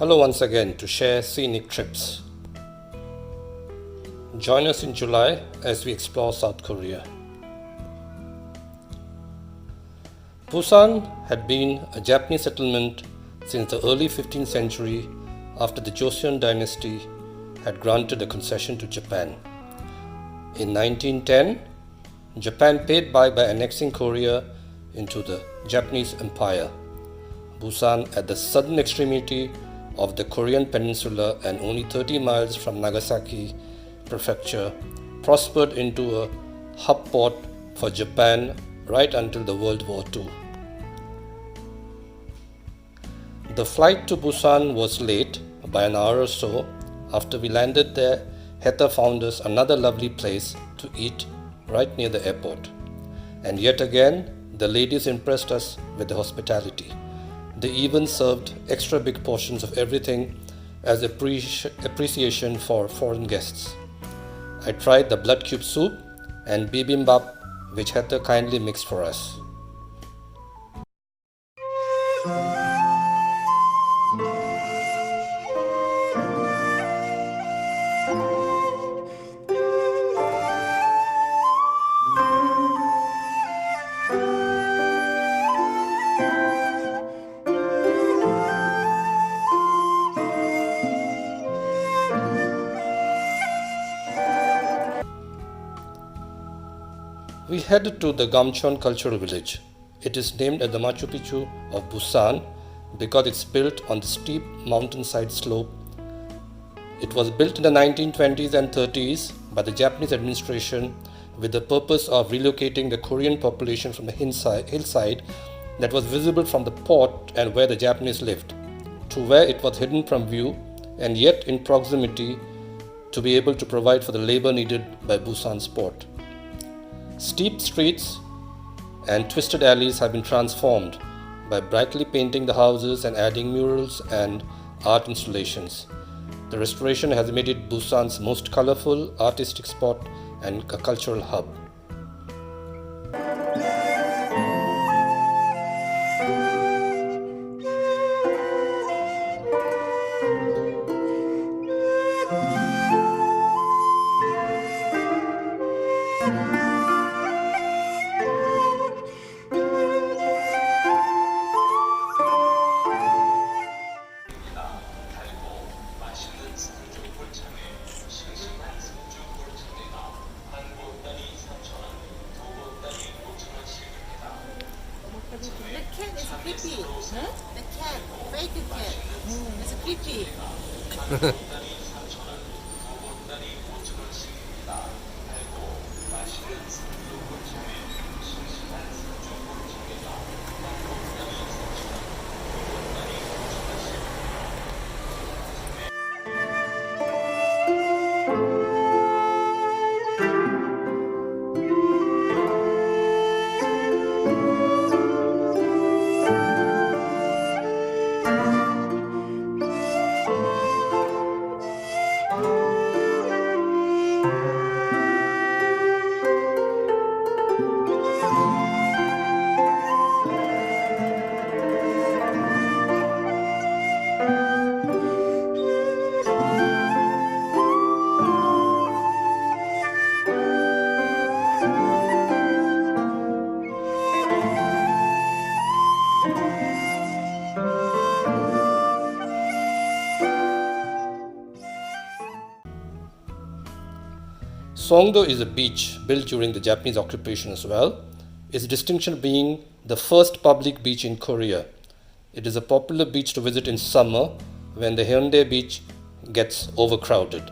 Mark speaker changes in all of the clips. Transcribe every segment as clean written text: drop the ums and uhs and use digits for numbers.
Speaker 1: Hello once again to share Scenic Trips. Join us in July as we explore South Korea. Busan had been a Japanese settlement since the early 15th century after the Joseon dynasty had granted a concession to Japan. In 1910, Japan paid by annexing Korea into the Japanese Empire. Busan, at the southern extremity of the Korean peninsula and only 30 miles from Nagasaki Prefecture, prospered into a hub port for Japan right until the World War II. The flight to Busan was late by an hour or so. After we landed there, Heta found us another lovely place to eat right near the airport. And yet again, the ladies impressed us with their hospitality. They even served extra big portions of everything as appreciation for foreign guests. I tried the blood cube soup and bibimbap, which Heta kindly mixed for us. We headed to the Gamcheon cultural village. It is named as the Machu Picchu of Busan because it's built on the steep mountainside slope. It was built in the 1920s and 30s by the Japanese administration with the purpose of relocating the Korean population from the hillside that was visible from the port and where the Japanese lived to where it was hidden from view and yet in proximity to be able to provide for the labor needed by Busan's port. Steep streets and twisted alleys have been transformed by brightly painting the houses and adding murals and art installations. The restoration has made it Busan's most colorful, artistic spot and a cultural hub.
Speaker 2: The cat is creepy. Huh? The cat, fake cat. It's creepy. Songdo is a beach built during the Japanese occupation as well, its distinction being the first public beach in Korea. It is a popular beach to visit in summer when the Haeundae Beach gets overcrowded.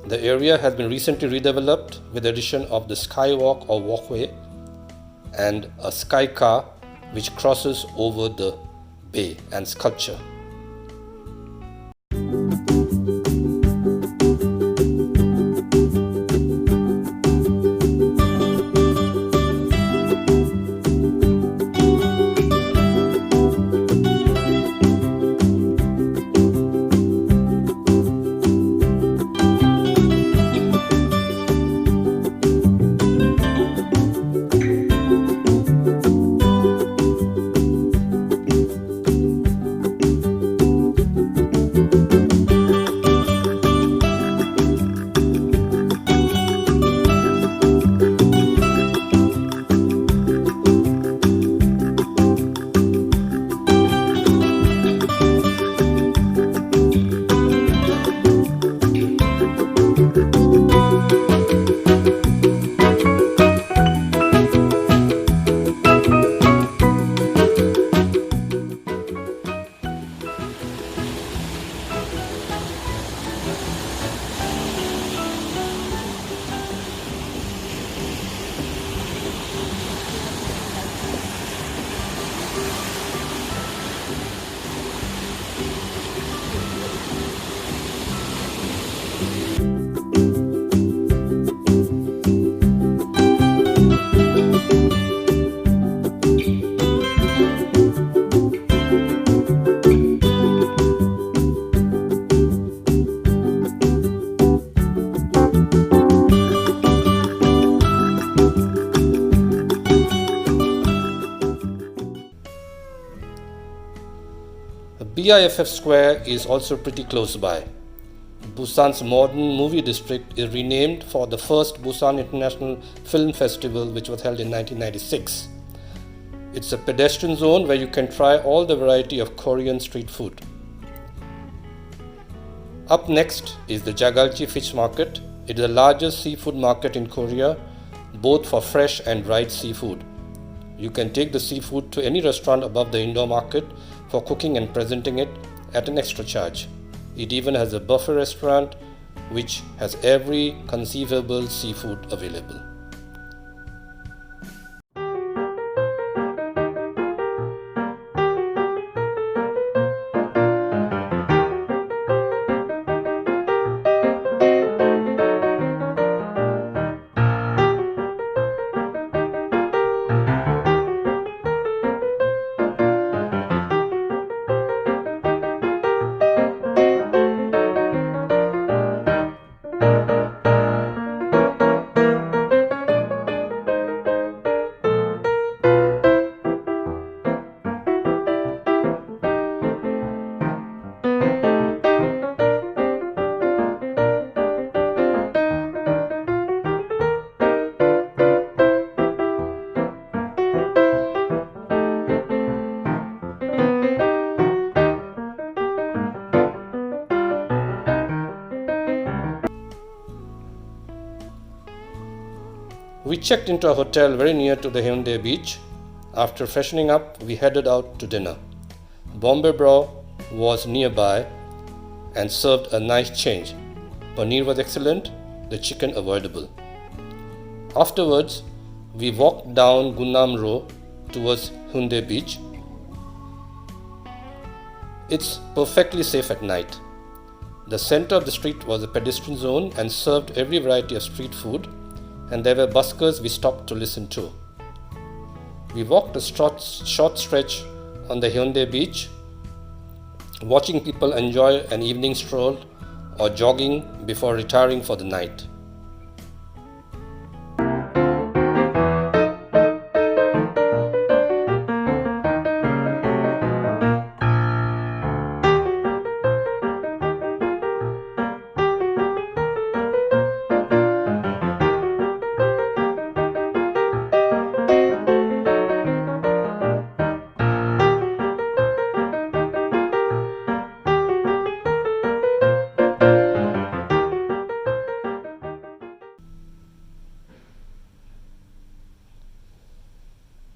Speaker 2: The area has been recently redeveloped with the addition of the skywalk or walkway and a sky car which crosses over the bay and sculpture.
Speaker 1: BIFF Square is also pretty close by. Busan's modern movie district is renamed for the first Busan International Film Festival, which was held in 1996. It's a pedestrian zone where you can try all the variety of Korean street food. Up next is the Jagalchi fish market. It is the largest seafood market in Korea, both for fresh and dried seafood. You can take the seafood to any restaurant above the indoor market for cooking and presenting it at an extra charge. It even has a buffet restaurant which has every conceivable seafood available. We checked into a hotel very near to the Haeundae Beach. After freshening up, we headed out to dinner. Bombay Brow was nearby and served a nice change. Paneer was excellent, the chicken avoidable. Afterwards, we walked down Gunnam Road towards Haeundae Beach. It's perfectly safe at night. The center of the street was a pedestrian zone and served every variety of street food, and there were buskers we stopped to listen to. We walked a short stretch on the Haeundae Beach, watching people enjoy an evening stroll or jogging before retiring for the night.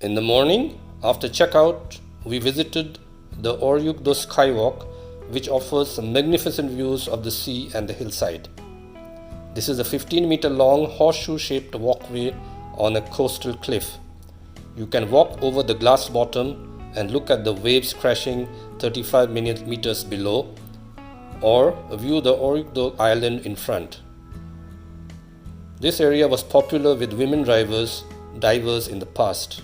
Speaker 1: In the morning, after checkout, we visited the Oryukdo Skywalk, which offers some magnificent views of the sea and the hillside. This is a 15-meter long horseshoe-shaped walkway on a coastal cliff. You can walk over the glass bottom and look at the waves crashing 35 meters below, or view the Oryukdo Island in front. This area was popular with women divers in the past.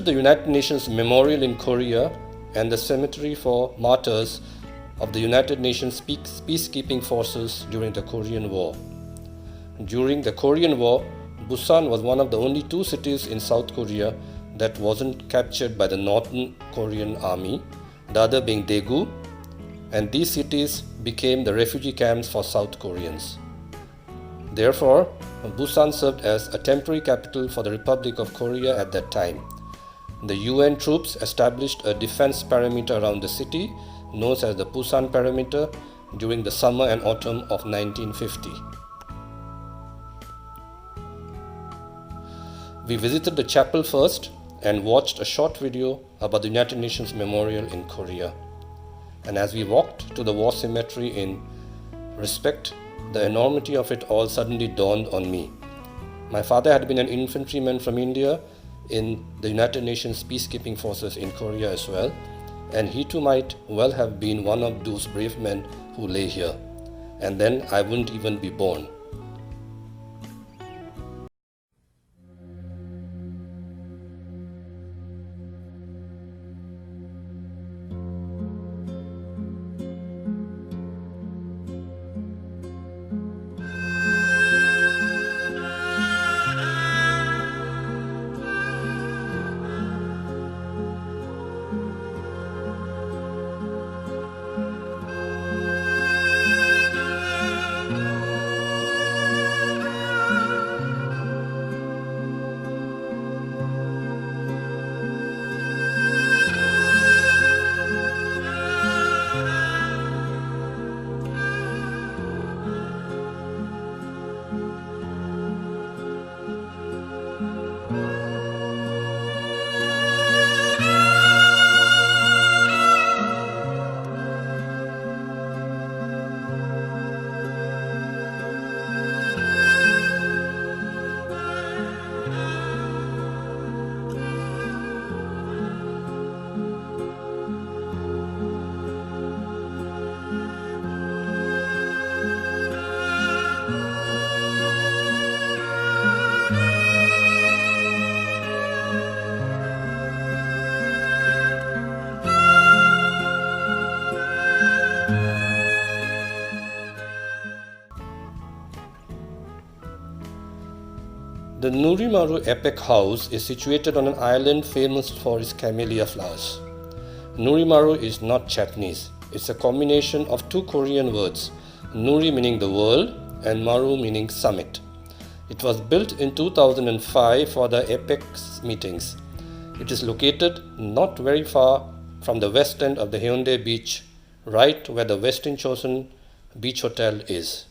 Speaker 2: visited the United Nations Memorial in Korea and the Cemetery for Martyrs of the United Nations peacekeeping forces during the Korean War. During the Korean War, Busan was one of the only two cities in South Korea that wasn't captured by the Northern Korean army, the other being Daegu, and these cities became the refugee camps for South Koreans. Therefore, Busan served as a temporary capital for the Republic of Korea at that time. The UN troops established a defense perimeter around the city, known as the Pusan perimeter, during the summer and autumn of 1950. We visited the chapel first and watched a short video about the United Nations Memorial in Korea. And as we walked to the war cemetery in respect, the enormity of it all suddenly dawned on me. My father had been an infantryman from India in the United Nations peacekeeping forces in Korea as well, and he too might well have been one of those brave men who lay here. And then I wouldn't even be born. The Nurimaru APEC house is situated on an island famous for its camellia flowers. Nurimaru is not Japanese. It's a combination of two Korean words, Nuri meaning the world and Maru meaning summit. It was built in 2005 for the APEC meetings. It is located not very far from the west end of the Haeundae Beach, right where the Westin Joseon Beach Hotel is.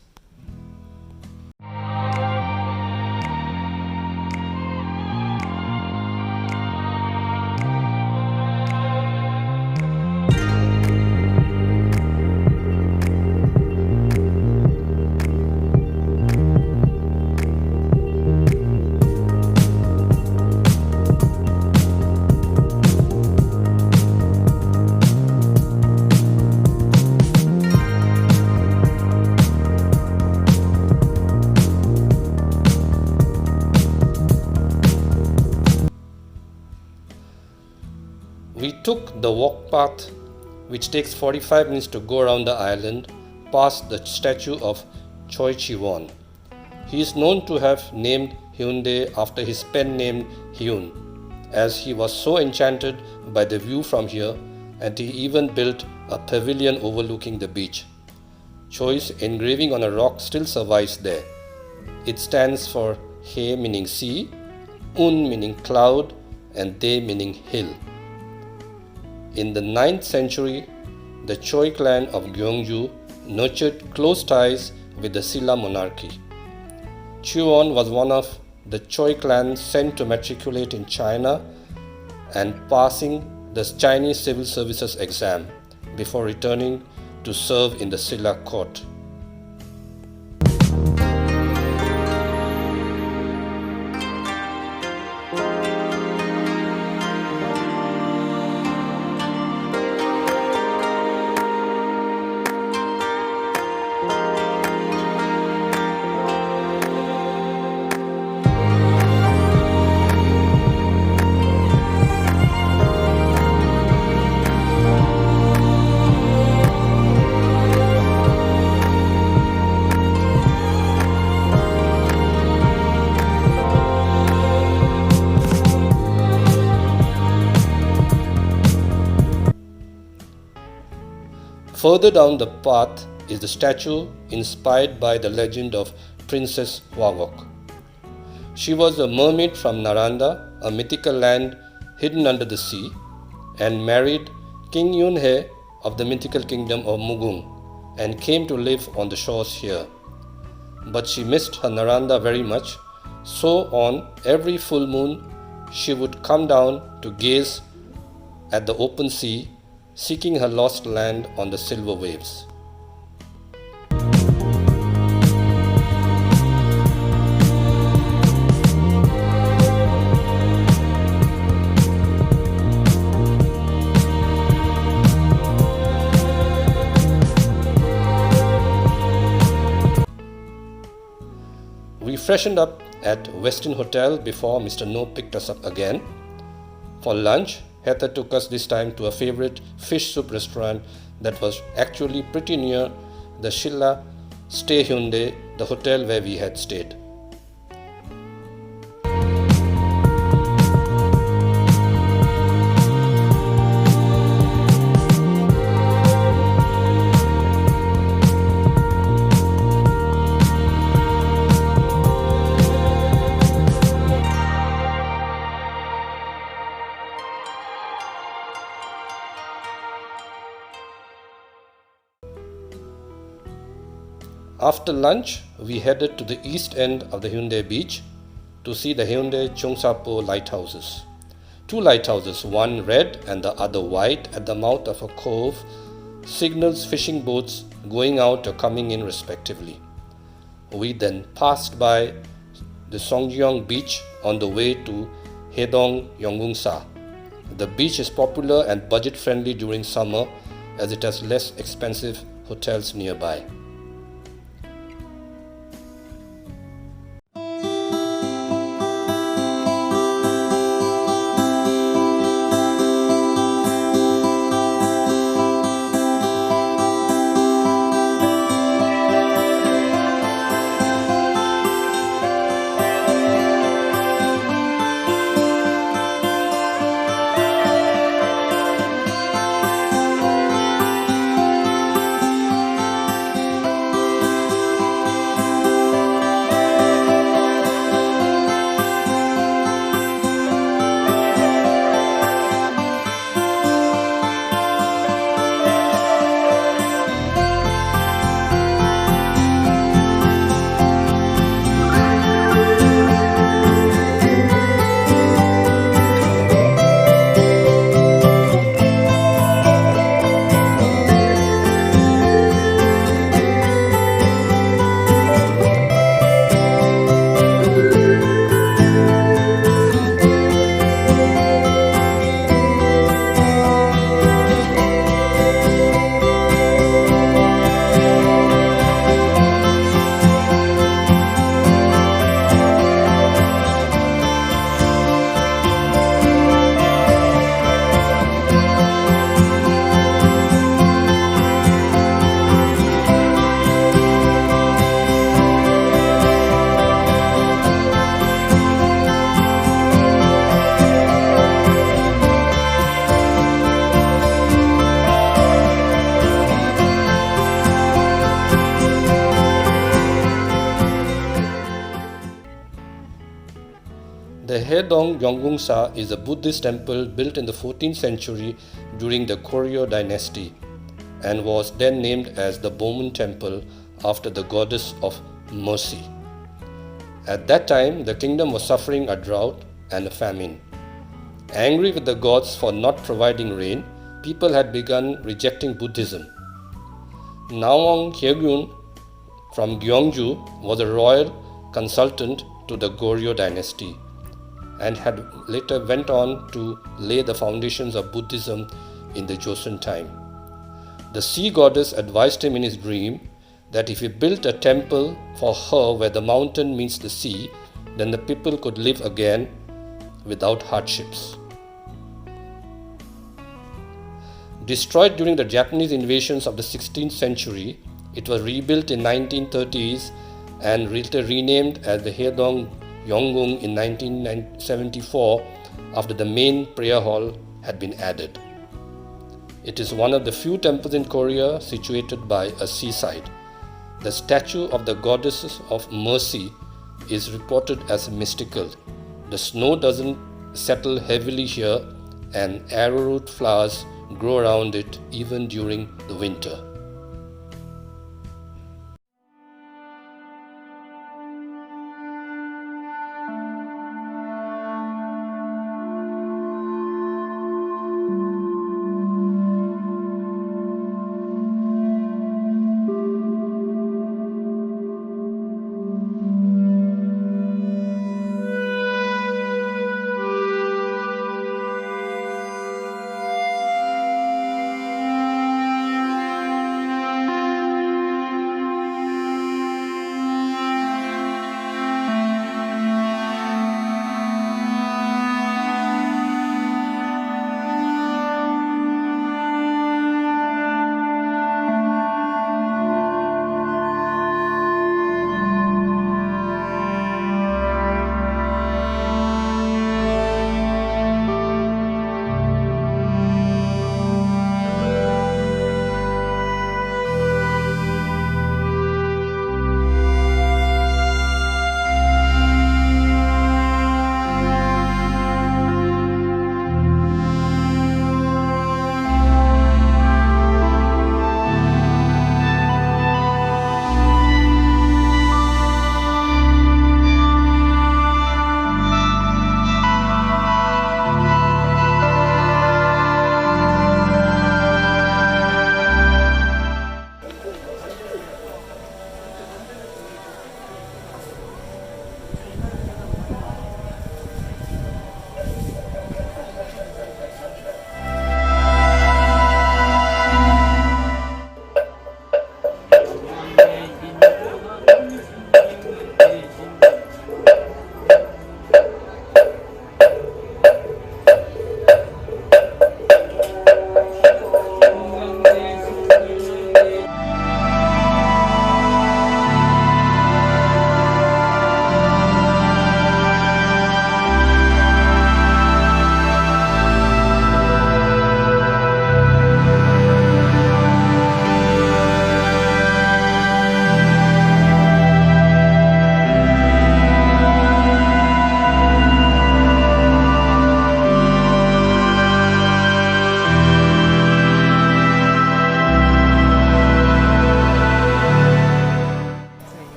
Speaker 2: We took the walk path, which takes 45 minutes to go around the island, past the statue of Choi. He is known to have named Haeundae after his pen name Hyun, as he was so enchanted by the view from here, and he even built a pavilion overlooking the beach. Choi's engraving on a rock still survives there. It stands for Hae meaning sea, Un meaning cloud, and De meaning hill. In the 9th century, the Choi clan of Gyeongju nurtured close ties with the Silla monarchy. Cheon was one of the Choi clan sent to matriculate in China and passing the Chinese civil services exam before returning to serve in the Silla court. Further down the path is the statue inspired by the legend of Princess Hwagok. She was a mermaid from Naranda, a mythical land hidden under the sea, and married King Yunhye of the mythical kingdom of Mugung and came to live on the shores here. But she missed her Naranda very much, so on every full moon she would come down to gaze at the open sea, seeking her lost land on the silver waves. We freshened up at Westin Hotel before Mr. No picked us up again. For lunch, Heather took us this time to a favorite fish soup restaurant that was actually pretty near the Shilla Stay Haeundae, the hotel where we had stayed. After lunch, we headed to the east end of the Haeundae Beach to see the Haeundae Cheongsapo lighthouses. Two lighthouses, one red and the other white, at the mouth of a cove, signals fishing boats going out or coming in respectively. We then passed by the Songdo Beach on the way to Haedong Yonggungsa. The beach is popular and budget friendly during summer as it has less expensive hotels nearby. The Haedong Yonggungsa is a Buddhist temple built in the 14th century during the Goryeo dynasty and was then named as the Bomun Temple after the goddess of mercy. At that time, the kingdom was suffering a drought and a famine. Angry with the gods for not providing rain, people had begun rejecting Buddhism. Naong Hyeogyun from Gyeongju was a royal consultant to the Goryeo dynasty and had later went on to lay the foundations of Buddhism in the Joseon time. The sea goddess advised him in his dream that if he built a temple for her where the mountain meets the sea, then the people could live again without hardships. Destroyed during the Japanese invasions of the 16th century, it was rebuilt in 1930s and later renamed as the Haedong Yonggungsa in 1974 after the main prayer hall had been added. It is one of the few temples in Korea situated by a seaside. The statue of the goddess of mercy is reported as mystical. The snow doesn't settle heavily here, and arrowroot flowers grow around it even during the winter.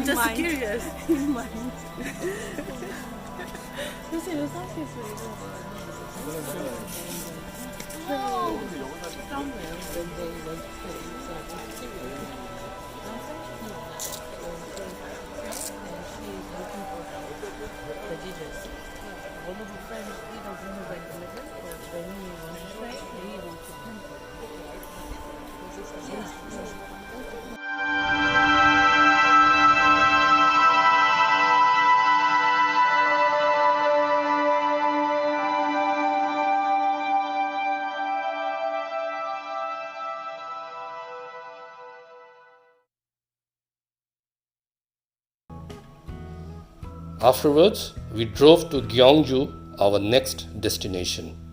Speaker 3: I'm just curious. 도대체 왜 쌀수 있어
Speaker 2: Afterwards, we drove to Gyeongju, our next destination.